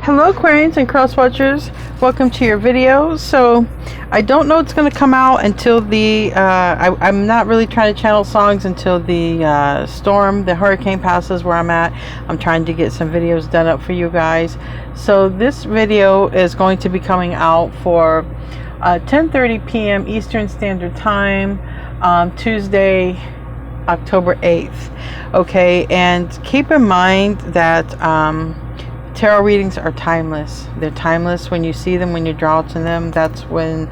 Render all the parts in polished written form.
Hello Aquarians and Cross Watchers, welcome to your video. So I don't know it's going to come out until the I'm not really trying to channel songs until the the hurricane passes where I'm at. I'm trying to get some videos done up for you guys. So this video is going to be coming out for 10:30 p.m. Eastern Standard Time, Tuesday, October 8th. Okay, and keep in mind that tarot readings are timeless. They're timeless. When you see them, when you draw to them, that's when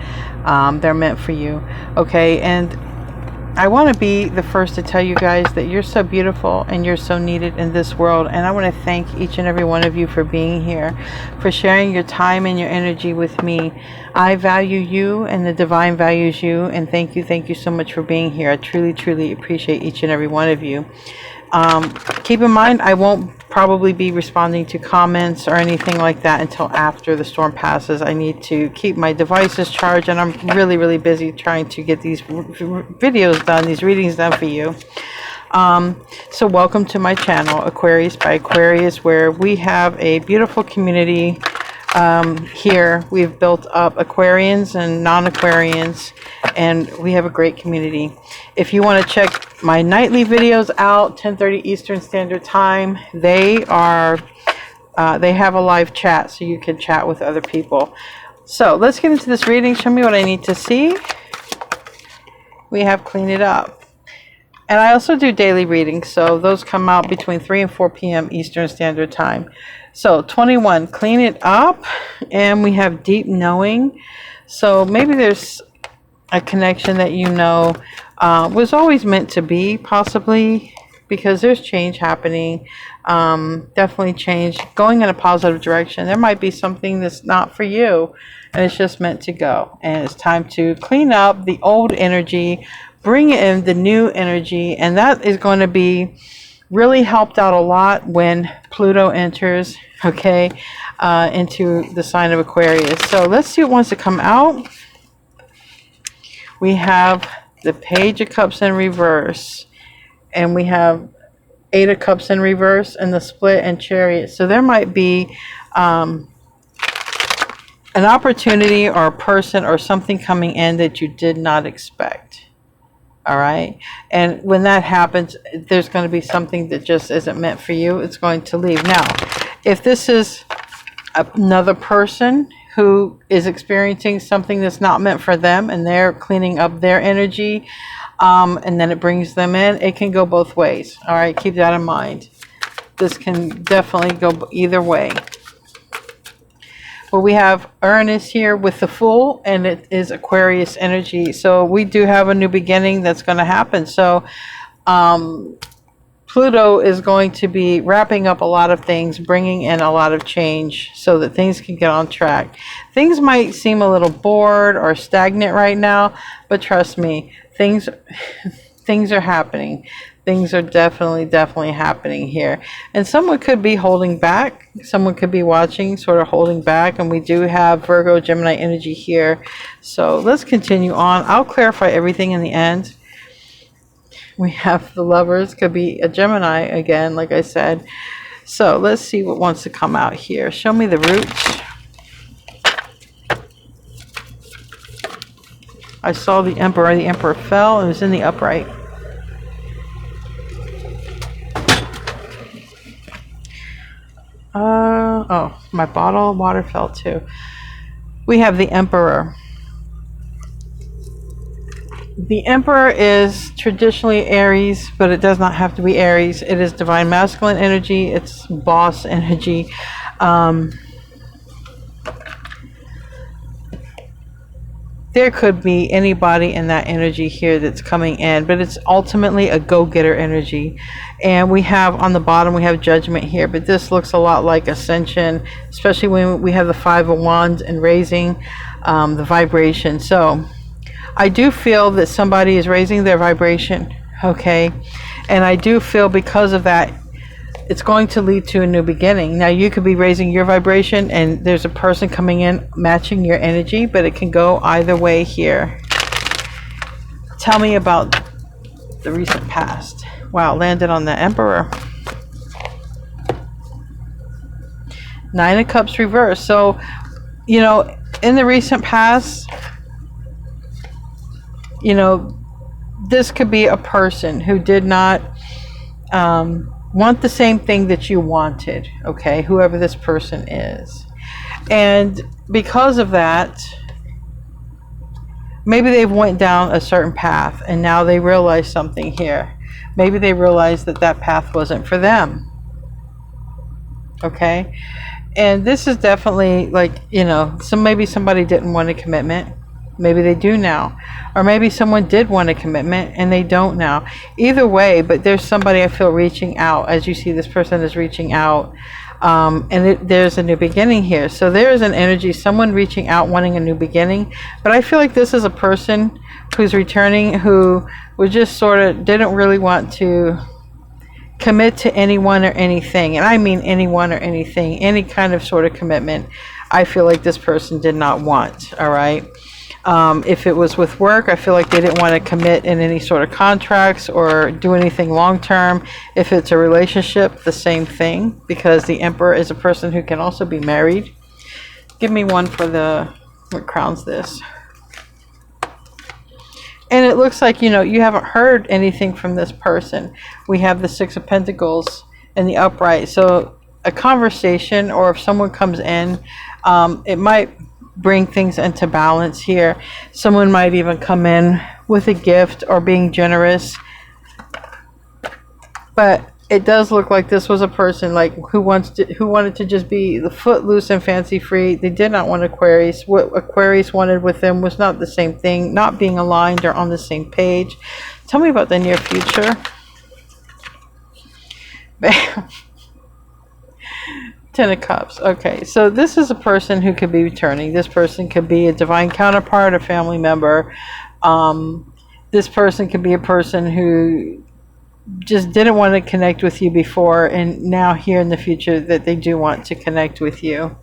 they're meant for you. Okay, and I want to be the first to tell you guys that you're so beautiful and you're so needed in this world. And I want to thank each and every one of you for being here, for sharing your time and your energy with me. I value you and the divine values you. And thank you so much for being here. I truly appreciate each and every one of you. Keep in mind, I won't probably be responding to comments or anything like that until after the storm passes. I need to keep my devices charged, and I'm really busy trying to get these videos done, these readings done for you. So welcome to my channel, Aquarius by Aquarius, where we have a beautiful community. Here we've built up Aquarians and non-Aquarians, and we have a great community. If you want to check my nightly videos out, 10:30 Eastern Standard Time, they have a live chat, so you can chat with other people. So let's get into this reading. Show me what I need to see. We have Clean It Up. And I also do daily readings, so those come out between 3 and 4 p.m. Eastern Standard Time. So 21, Clean It Up, and we have Deep Knowing. So maybe there's a connection that you know was always meant to be, possibly, because there's change happening. Definitely change, going in a positive direction. There might be something that's not for you, and it's just meant to go. And it's time to clean up the old energy, bring in the new energy, and that is going to be really helped out a lot when Pluto enters, okay, into the sign of Aquarius. So let's see what wants to come out. We have the Page of Cups in reverse, and we have Eight of Cups in reverse, and the Split and Chariot. So there might be an opportunity or a person or something coming in that you did not expect. All right, and when that happens, there's going to be something that just isn't meant for you. It's going to leave. Now, if this is another person who is experiencing something that's not meant for them, and they're cleaning up their energy, and then it brings them in, it can go both ways. All right, keep that in mind. This can definitely go either way. Well, we have Uranus here with the Fool, and it is Aquarius energy. So we do have a new beginning that's going to happen. So Pluto is going to be wrapping up a lot of things, bringing in a lot of change so that things can get on track. Things might seem a little bored or stagnant right now, but trust me, things are happening. Things are definitely happening here. And someone could be holding back. Someone could be watching, sort of holding back. And we do have Virgo, Gemini energy here. So let's continue on. I'll clarify everything in the end. We have the Lovers. Could be a Gemini again, like I said. So let's see what wants to come out here. Show me the roots. I saw the Emperor. The Emperor fell and was in the upright. Oh, my bottle of water fell too. We have the Emperor. The Emperor is traditionally Aries, but it does not have to be Aries. It is divine masculine energy. It's boss energy. There could be anybody in that energy here that's coming in, but it's ultimately a go-getter energy. And we have on the bottom, we have Judgment here, but this looks a lot like Ascension, especially when we have the Five of Wands and raising the vibration. So I do feel that somebody is raising their vibration, okay? And I do feel because of that, it's going to lead to a new beginning. Now, you could be raising your vibration and there's a person coming in matching your energy, but it can go either way here. Tell me about the recent past. Wow, landed on the Emperor. Nine of Cups reversed. So, you know, in the recent past, you know, this could be a person who did not want the same thing that you wanted, okay, whoever this person is. And because of that, maybe they've went down a certain path and now they realize something here. Maybe they realize that that path wasn't for them, okay. And this is definitely like, you know, maybe somebody didn't want a commitment. Maybe they do now. Or maybe someone did want a commitment and they don't now. Either way, but there's somebody I feel reaching out. As you see, this person is reaching out. There's a new beginning here. So there is an energy, someone reaching out, wanting a new beginning. But I feel like this is a person who's returning who was just sort of didn't really want to commit to anyone or anything. And I mean anyone or anything, any kind of sort of commitment. I feel like this person did not want, all right? If it was with work, I feel like they didn't want to commit in any sort of contracts or do anything long term. If it's a relationship, the same thing, because the Emperor is a person who can also be married. Give me one for what crowns this. And it looks like, you know, you haven't heard anything from this person. We have the Six of Pentacles in the upright. So a conversation, or if someone comes in, it might bring things into balance here. Someone might even come in with a gift or being generous. But it does look like this was a person like who wanted to just be the footloose and fancy free. They did not want Aquarius. What Aquarius wanted with them was not the same thing, not being aligned or on the same page. Tell me about the near future. Bam. Ten of Cups. Okay, so this is a person who could be returning. This person could be a divine counterpart, a family member. This person could be a person who just didn't want to connect with you before, and now here in the future that they do want to connect with you.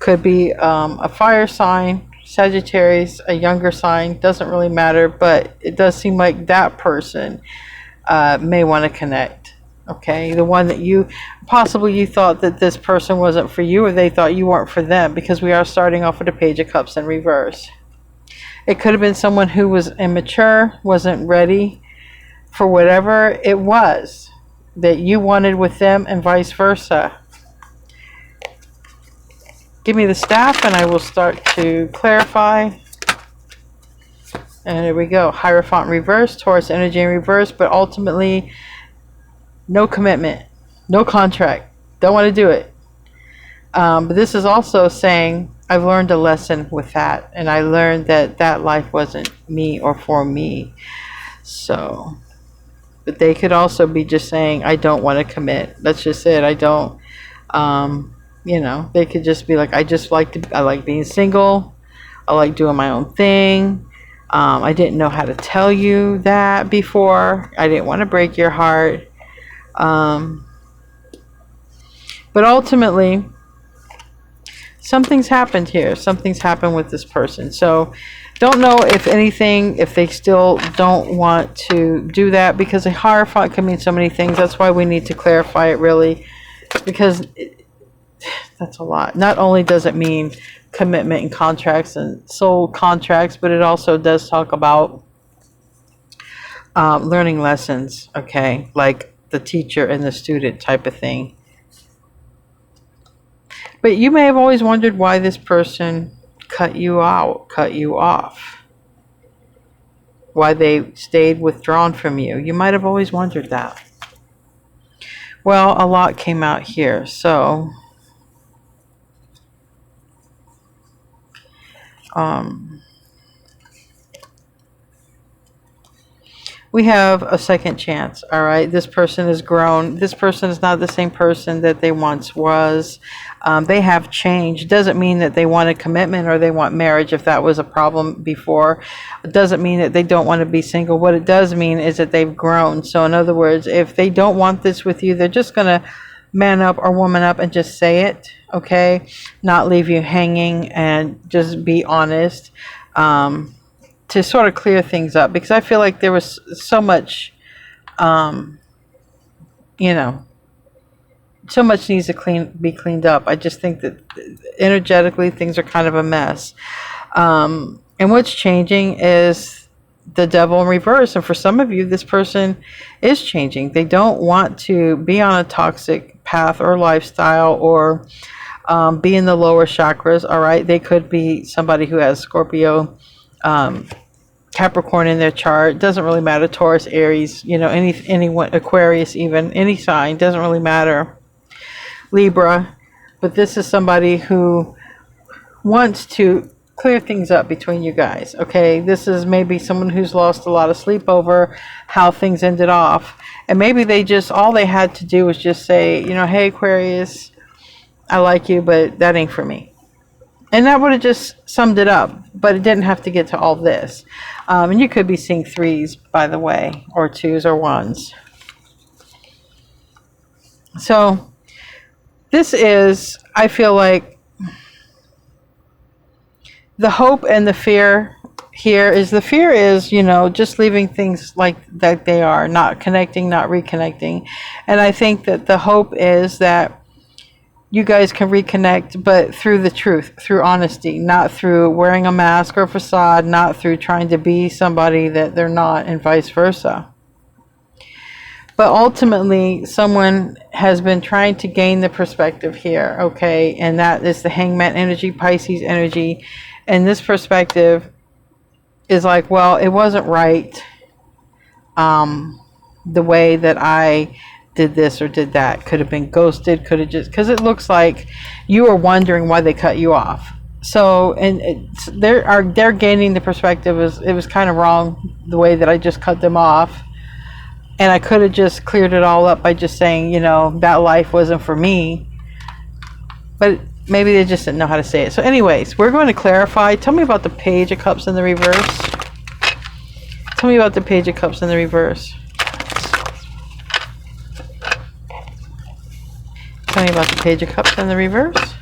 Could be a fire sign, Sagittarius, a younger sign, doesn't really matter, but it does seem like that person may want to connect. Okay, the one that you thought that this person wasn't for you, or they thought you weren't for them, because we are starting off with a Page of Cups in reverse. It could have been someone who was immature, wasn't ready for whatever it was that you wanted with them, and vice versa. Give me the staff and I will start to clarify. And there we go. Hierophant in reverse, Taurus energy in reverse, but ultimately no commitment, no contract, don't want to do it. But this is also saying I've learned a lesson with that, and I learned that that life wasn't me or for me. So, but they could also be just saying I don't want to commit. That's just it. I don't. You know, they could just be like, I like being single. I like doing my own thing. I didn't know how to tell you that before. I didn't want to break your heart. But ultimately, something's happened here. Something's happened with this person. So don't know if they still don't want to do that, because a Hierophant can mean so many things. That's why we need to clarify it, really, because that's a lot. Not only does it mean commitment and contracts and soul contracts, but it also does talk about learning lessons, okay, like the teacher and the student type of thing. But you may have always wondered why this person cut you out, cut you off, why they stayed withdrawn from you. You might have always wondered that. Well, a lot came out here, so we have a second chance. All right, this person has grown. This person is not the same person that they once was. They have changed. Doesn't mean that they want a commitment or they want marriage. If that was a problem before, it doesn't mean that they don't want to be single. What it does mean is that they've grown. So in other words, if they don't want this with you, they're just going to man up or woman up and just say it, okay? Not leave you hanging, and just be honest. To sort of clear things up, because I feel like there was so much, you know, so much needs to be cleaned up. I just think that energetically things are kind of a mess. And what's changing is the devil in reverse. And for some of you, this person is changing. They don't want to be on a toxic path or lifestyle, or be in the lower chakras. All right. They could be somebody who has Scorpio, Capricorn in their chart. Doesn't really matter. Taurus, Aries, anyone, Aquarius, even any sign, doesn't really matter. Libra. But this is somebody who wants to clear things up between you guys. Okay, this is maybe someone who's lost a lot of sleep over how things ended off, and maybe all they had to do was just say, hey Aquarius, I like you, but that ain't for me, and that would have just summed it up. But it didn't have to get to all this. And you could be seeing threes, by the way, or twos or ones. So this is, I feel like, the hope and the fear here is, the fear is, just leaving things like that they are, not connecting, not reconnecting. And I think that the hope is that you guys can reconnect, but through the truth, through honesty, not through wearing a mask or facade, not through trying to be somebody that they're not, and vice versa. But ultimately, someone has been trying to gain the perspective here, okay? And that is the Hangman energy, Pisces energy. And this perspective is like, well, it wasn't right the way that I did this or did that. Could have been ghosted, could have just, because it looks like you are wondering why they cut you off. So, and they're gaining the perspective is, it was kind of wrong the way that I just cut them off. And I could have just cleared it all up by just saying, that life wasn't for me. But maybe they just didn't know how to say it. So anyways, we're going to clarify. Tell me about the Page of Cups in the reverse. Tell me about the Page of Cups in the reverse. Tell me about the Page of Cups in the reverse.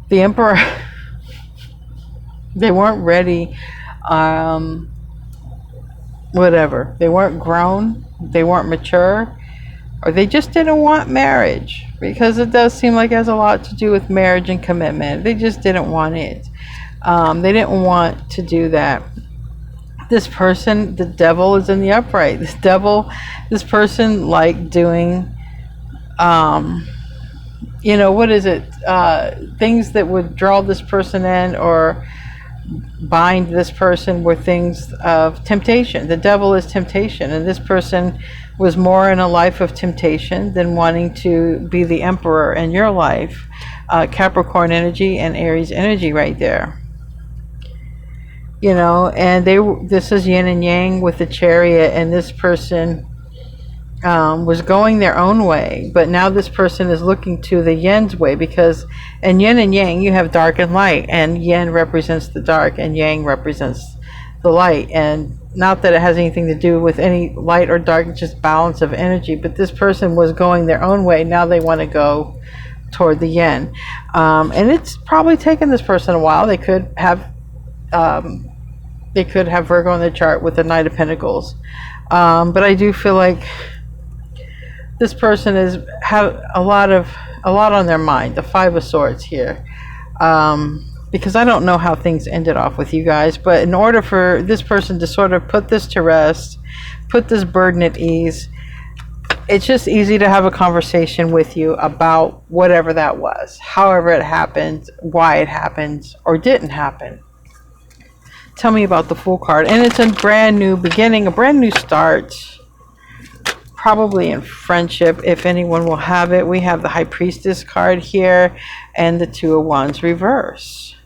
The Emperor. They weren't ready. Whatever. They weren't grown. They weren't mature. Or they just didn't want marriage, because it does seem like it has a lot to do with marriage and commitment. They just didn't want it. They didn't want to do that. This person, the devil, is in the upright. This person liked doing, what is it? Things that would draw this person in or bind this person were things of temptation. The devil is temptation, and this person was more in a life of temptation than wanting to be the emperor in your life. Capricorn energy and Aries energy right there. And this is yin and yang with the Chariot, and this person was going their own way, but now this person is looking to the yin's way, because in yin and yang you have dark and light, and yin represents the dark and yang represents the light. And not that it has anything to do with any light or dark, it's just balance of energy. But this person was going their own way. Now they want to go toward the yin, and it's probably taken this person a while. They could have Virgo in the chart with the Knight of Pentacles, but I do feel like this person has had a lot on their mind. The Five of Swords here, because I don't know how things ended off with you guys, but in order for this person to sort of put this to rest, put this burden at ease, it's just easy to have a conversation with you about whatever that was, however it happened, why it happened or didn't happen. Tell me about the Fool card. And it's a brand new beginning, a brand new start, probably in friendship, if anyone will have it. We have the High Priestess card here and the Two of Wands reverse.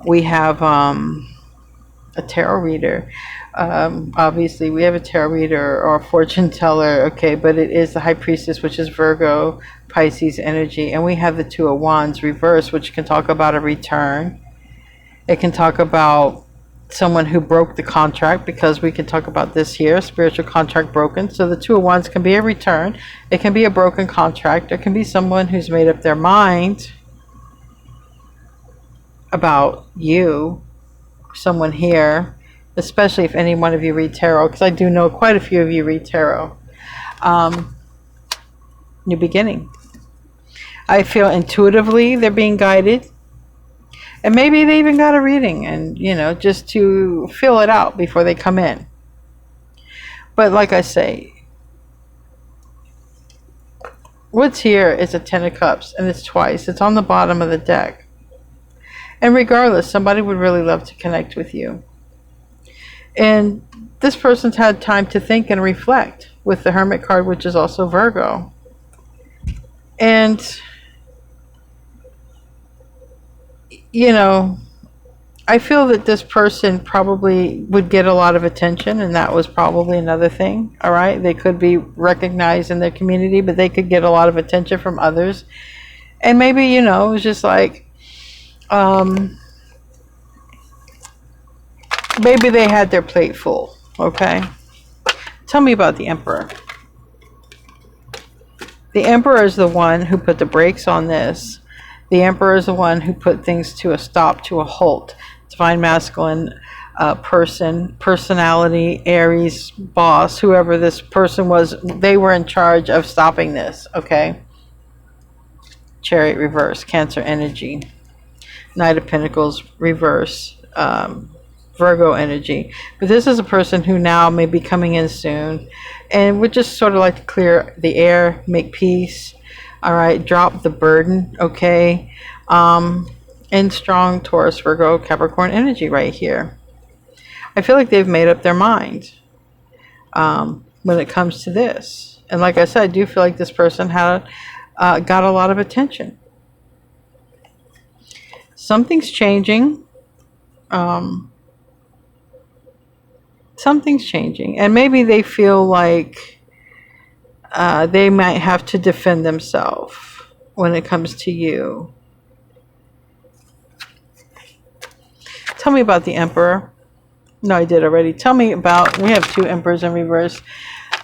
We have a tarot reader. Obviously we have a tarot reader or a fortune teller, okay, but it is the High Priestess, which is Virgo, Pisces energy. And we have the Two of Wands reverse, which can talk about a return. It can talk about someone who broke the contract, because we can talk about this here, spiritual contract broken. So the Two of Wands can be a return. It can be a broken contract. It can be someone who's made up their mind about you, someone here, especially if any one of you read tarot, because I do know quite a few of you read tarot. New beginning. I feel intuitively they're being guided. And maybe they even got a reading, and, you know, just to feel it out before they come in. But like I say, what's here is a 10 of Cups, and it's twice. It's on the bottom of the deck. And regardless, somebody would really love to connect with you. And this person's had time to think and reflect with the Hermit card, which is also Virgo. And, you know, I feel that this person probably would get a lot of attention, and that was probably another thing. All right, they could be recognized in their community, but they could get a lot of attention from others. And maybe, you know, it was just like, maybe they had their plate full. Okay, tell me about the Emperor. The Emperor is the one who put the brakes on this. The Emperor is the one who put things to a stop, to a halt. Divine masculine person, personality, Aries, boss, whoever this person was, they were in charge of stopping this, okay? Chariot reverse, Cancer energy. Knight of Pentacles reverse, Virgo energy. But this is a person who now may be coming in soon and would just sort of like to clear the air, make peace. All right, drop the burden, okay? And strong Taurus, Virgo, Capricorn energy right here. I feel like they've made up their mind when it comes to this. And like I said, I do feel like this person had got a lot of attention. Something's changing. Something's changing. And maybe they feel like they might have to defend themselves when it comes to you. Tell me about the Emperor. No, I did already. Tell me about, we have 2 Emperors in reverse.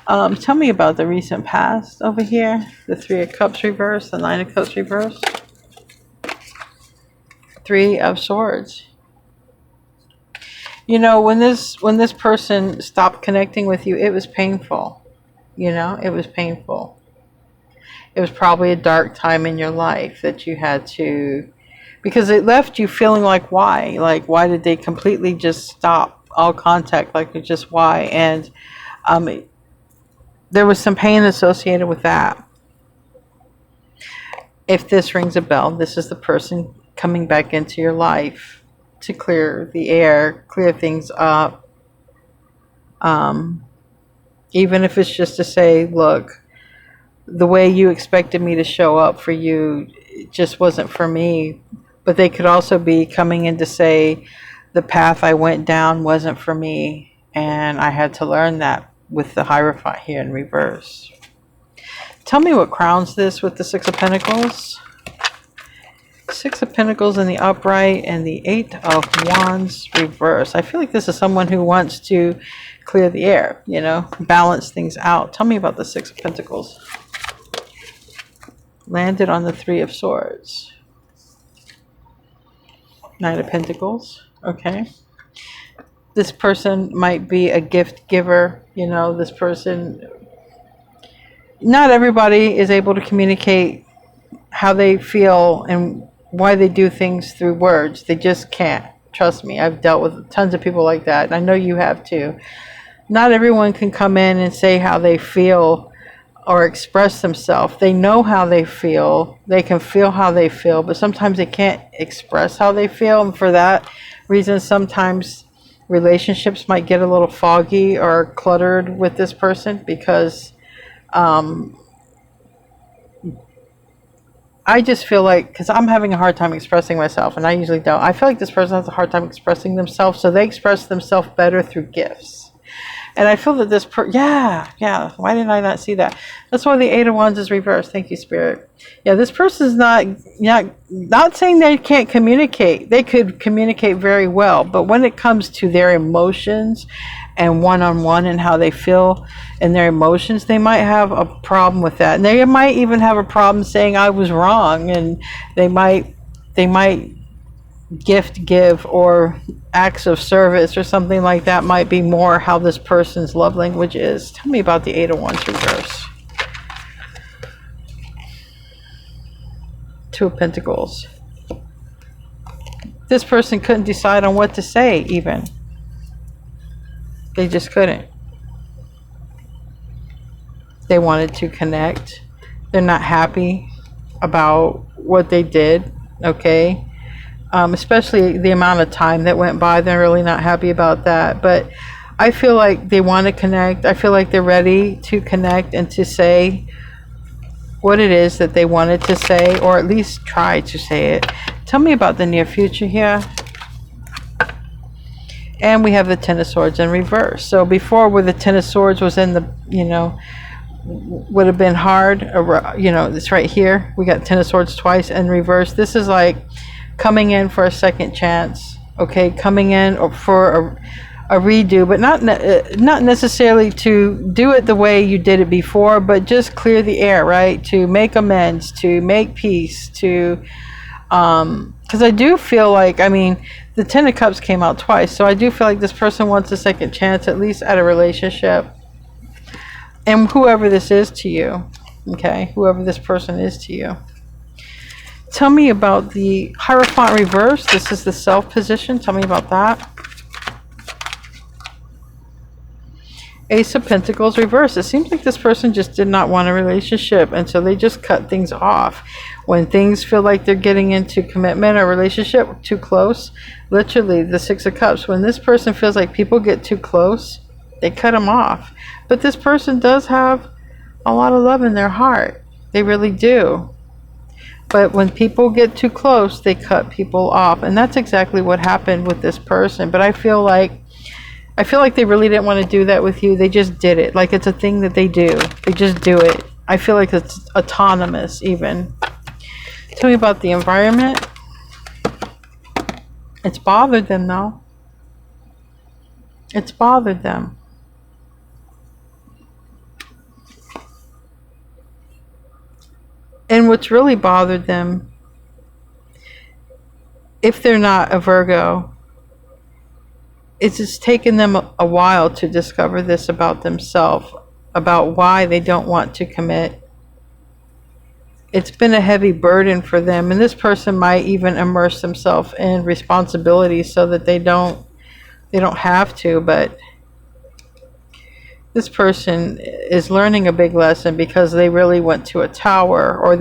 Tell me about the recent past over here. The 3 of Cups reverse, the 9 of Cups reverse. 3 of Swords. You know, when this person stopped connecting with you, it was painful. You know, it was painful. It was probably a dark time in your life that you had to, because it left you feeling like, why? Like, why did they completely just stop all contact? Like, just why? And there was some pain associated with that. If this rings a bell, this is the person coming back into your life to clear the air, clear things up. Even if it's just to say, look, the way you expected me to show up for you, it just wasn't for me. But they could also be coming in to say, the path I went down wasn't for me, and I had to learn that with the Hierophant here in reverse. Tell me what crowns this with the 6 of Pentacles. 6 of Pentacles in the upright and the 8 of Wands reverse. I feel like this is someone who wants to clear the air, you know, balance things out. Tell me about the 6 of Pentacles. Landed on the 3 of Swords. 9 of Pentacles. Okay. This person might be a gift giver. You know, this person, not everybody is able to communicate how they feel and why they do things through words. They just can't. Trust me, I've dealt with tons of people like that, and I know you have too. Not everyone can come in and say how they feel or express themselves. They know how they feel. They can feel how they feel, but sometimes they can't express how they feel. And for that reason, sometimes relationships might get a little foggy or cluttered with this person because I just feel like, because I'm having a hard time expressing myself, and I usually don't. I feel like this person has a hard time expressing themselves, so they express themselves better through gifts. And I feel that this yeah. Why didn't I not see that? That's why the 8 of Wands is reversed. Thank you, Spirit. Yeah, this person's not saying they can't communicate. They could communicate very well. But when it comes to their emotions and one-on-one and how they feel and their emotions, they might have a problem with that. And they might even have a problem saying I was wrong. And they might gift give or acts of service or something like that might be more how this person's love language is. Tell me about the Eight of Wands reverse. Two of Pentacles. This person couldn't decide on what to say even. They just couldn't. They wanted to connect. They're not happy about what they did, okay? Especially the amount of time that went by. They're really not happy about that. But I feel like they want to connect. I feel like they're ready to connect and to say what it is that they wanted to say, or at least try to say it. Tell me about the near future here. And we have the Ten of Swords in reverse. So before, where the Ten of Swords was in the, you know, would have been hard, you know, it's right here. We got Ten of Swords twice in reverse. This is like coming in for a second chance, okay? Coming in for a redo, but not necessarily to do it the way you did it before, but just clear the air, right? To make amends, to make peace, to because I do feel like, I mean, the Ten of Cups came out twice, so I do feel like this person wants a second chance, at least at a relationship. And whoever this is to you, okay, whoever this person is to you. Tell me about the Hierophant reverse. This is the self position. Tell me about that. Ace of Pentacles reverse. It seems like this person just did not want a relationship, and so they just cut things off. When things feel like they're getting into commitment or relationship too close, literally the Six of Cups, when this person feels like people get too close, they cut them off. But this person does have a lot of love in their heart. They really do. But when people get too close, they cut people off. And that's exactly what happened with this person. But I feel like they really didn't want to do that with you. They just did it. Like it's a thing that they do. They just do it. I feel like it's autonomous even. Tell me about the environment. It's bothered them though. It's bothered them. And what's really bothered them, if they're not a Virgo, it's taken them a while to discover this about themselves, about why they don't want to commit. It's been a heavy burden for them, and this person might even immerse themselves in responsibility so that they don't have to. But this person is learning a big lesson because they really went to a tower, or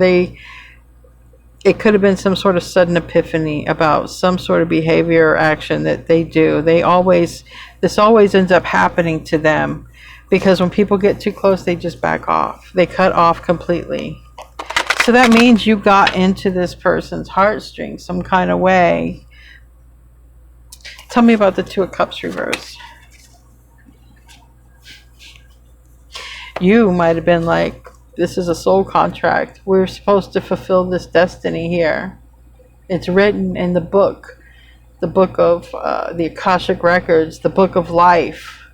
it could have been some sort of sudden epiphany about some sort of behavior or action that they do. This always ends up happening to them because when people get too close, they just back off. They cut off completely. So that means you got into this person's heartstrings some kind of way. Tell me about the Two of Cups reverse. You might have been like, this is a soul contract. We're supposed to fulfill this destiny here. It's written in the book of the Akashic Records, the book of life.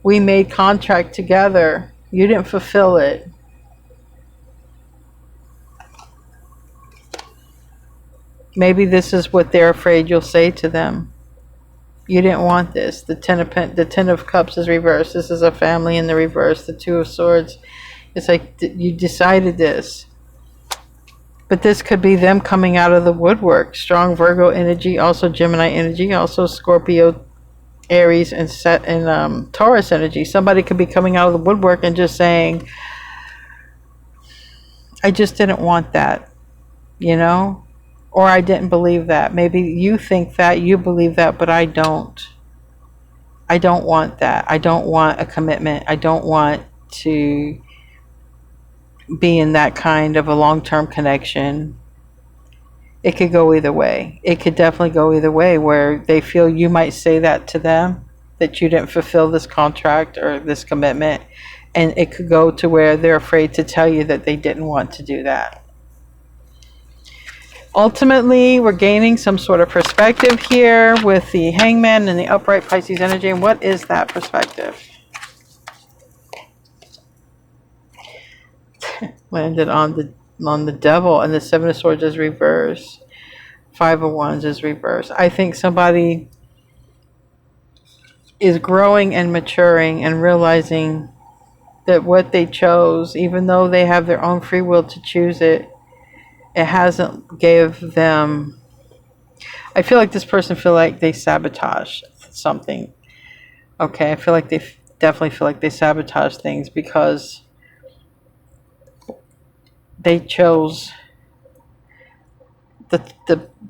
We made contract together. You didn't fulfill it. Maybe this is what they're afraid you'll say to them. You didn't want this. The Ten of Cups is reversed. This is a family in the reverse. The Two of Swords. It's like you decided this. But this could be them coming out of the woodwork. Strong Virgo energy, also Gemini energy, also Scorpio, Aries, and Taurus energy. Somebody could be coming out of the woodwork and just saying, I just didn't want that, you know? Or I didn't believe that. Maybe you think that, you believe that, but I don't. I don't want that. I don't want a commitment. I don't want to be in that kind of a long-term connection. It could go either way. It could definitely go either way, where they feel you might say that to them, that you didn't fulfill this contract or this commitment. And it could go to where they're afraid to tell you that they didn't want to do that. Ultimately, we're gaining some sort of perspective here with the Hangman and the upright Pisces energy. And what is that perspective? Landed on the Devil, and the Seven of Swords is reversed. Five of Wands is reversed. I think somebody is growing and maturing and realizing that what they chose, even though they have their own free will to choose it, it hasn't gave them. I feel like this person feel like they sabotage something. Okay, I feel like they definitely feel like they sabotage things because they chose.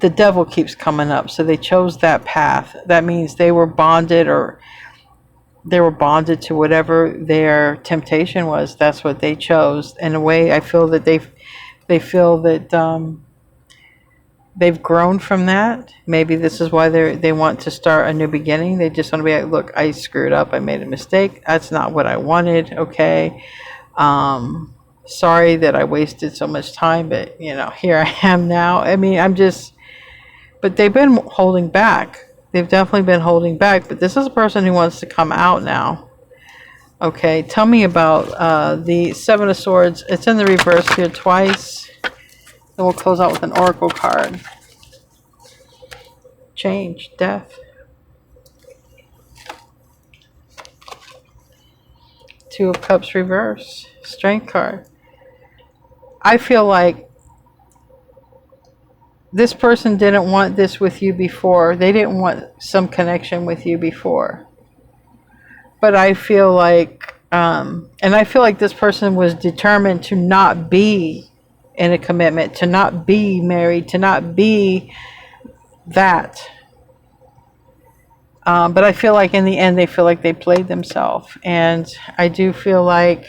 The devil keeps coming up, so they chose that path. That means they were bonded, or they were bonded to whatever their temptation was. That's what they chose. In a way, I feel that they feel that they've grown from that. Maybe this is why they want to start a new beginning. They just want to be like, look, I screwed up. I made a mistake. That's not what I wanted. Okay. Sorry that I wasted so much time, but here I am now. I mean, but they've been holding back. They've definitely been holding back, but this is a person who wants to come out now. Okay, tell me about the Seven of Swords. It's in the reverse here twice. Then we'll close out with an oracle card. Change, death. Two of Cups reverse, Strength card. I feel like this person didn't want this with you before. They didn't want some connection with you before. But I feel like, and I feel like this person was determined to not be in a commitment, to not be married, to not be that. But I feel like in the end, they feel like they played themselves. And I do feel like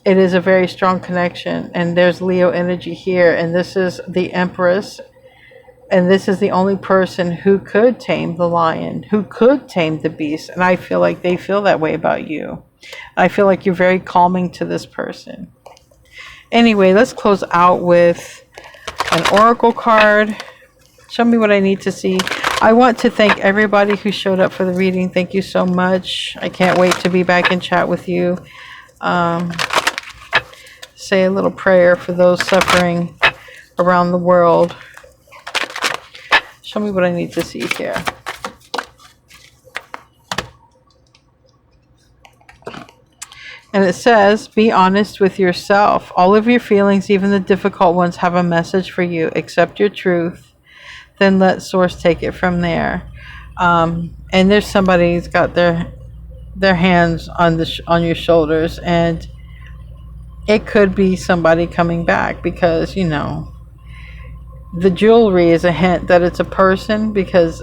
it is a very strong connection, and there's Leo energy here, and this is the Empress, and this is the only person who could tame the lion, who could tame the beast, and I feel like they feel that way about you. I feel like you're very calming to this person. Anyway, let's close out with an oracle card. Show me what I need to see. I want to thank everybody who showed up for the reading. Thank you so much. I can't wait to be back in chat with you. Say a little prayer for those suffering around the world. Show me what I need to see here. And it says, be honest with yourself. All of your feelings, even the difficult ones, have a message for you. Accept your truth. Then let Source take it from there. And there's somebody who's got their hands on your shoulders, and it could be somebody coming back, because the jewelry is a hint that it's a person, because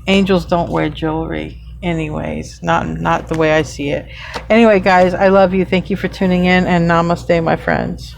angels don't wear jewelry anyways, not the way I see it. Anyway, guys, I love you. Thank you for tuning in, and namaste, my friends.